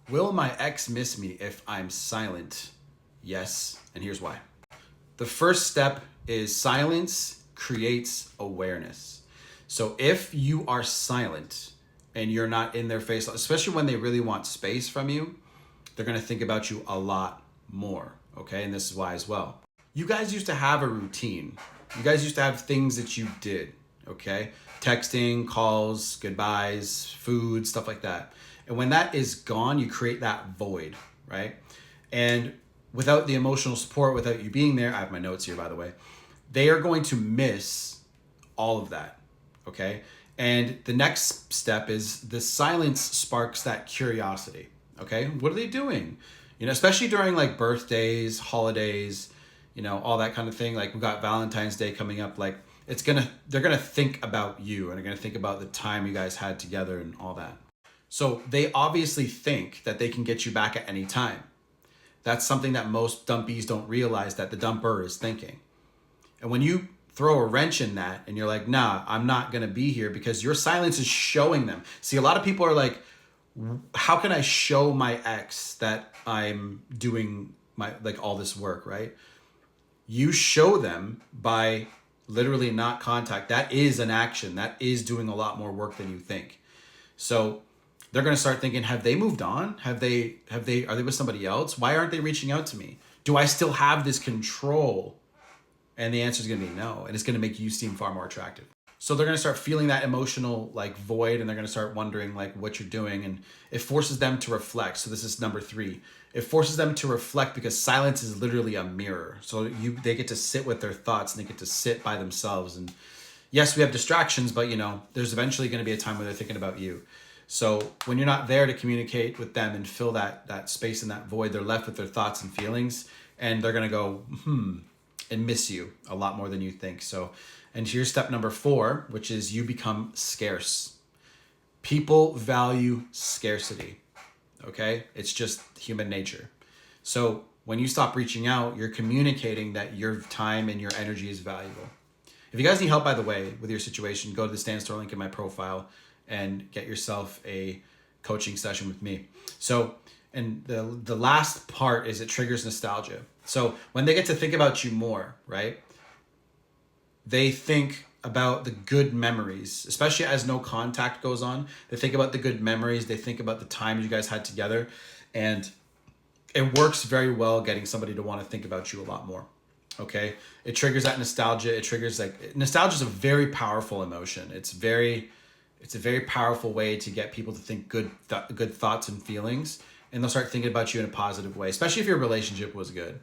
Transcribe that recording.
Will my ex miss me if I'm silent? Yes, and here's why. The first step is silence creates awareness. So if you are silent and you're not in their face, especially when they really want space from you, they're going to think about you a lot more. Okay. And this is why as well. You guys used to have a routine. You guys used to have things that you did. Okay. Texting, calls, goodbyes, food, stuff like that. And when that is gone, you create that void, right? And without the emotional support, without you being there, I have my notes here, by the way, they are going to miss all of that. Okay. And the next step is the silence sparks that curiosity. Okay. What are they doing? Especially during like birthdays, holidays, all that kind of thing. Like we've got Valentine's Day coming up. Like they're going to think about you and they're going to think about the time you guys had together and all that. So they obviously think that they can get you back at any time. That's something that most dumpies don't realize that the dumper is thinking. And when you throw a wrench in that and you're like, nah, I'm not going to be here, because your silence is showing them. See, a lot of people are like, how can I show my ex that I'm doing all this work, right? You show them by literally not contact. That is an action. That is doing a lot more work than you think. So they're going to start thinking, have they moved on? Are they with somebody else? Why aren't they reaching out to me? Do I still have this control? And the answer is going to be no. And it's going to make you seem far more attractive. So they're going to start feeling that emotional void, and they're going to start wondering what you're doing. And it forces them to reflect. So this is number 3. It forces them to reflect, because silence is literally a mirror. So they get to sit with their thoughts and they get to sit by themselves. And yes, we have distractions, but there's eventually going to be a time where they're thinking about you. So when you're not there to communicate with them and fill that space and that void, they're left with their thoughts and feelings, and they're going to go, and miss you a lot more than you think. So, and here's step number 4, which is you become scarce. People value scarcity. Okay. It's just human nature. So when you stop reaching out, you're communicating that your time and your energy is valuable. If you guys need help, by the way, with your situation, go to the Stan Store link in my profile and get yourself a coaching session with me. So, and the last part is it triggers nostalgia. So when they get to think about you more, right? They think about the good memories, especially as no contact goes on. They think about the good memories. They think about the times you guys had together. And it works very well getting somebody to want to think about you a lot more. Okay. It triggers that nostalgia. It triggers nostalgia is a very powerful emotion. It's a very powerful way to get people to think good thoughts and feelings. And they'll start thinking about you in a positive way, especially if your relationship was good.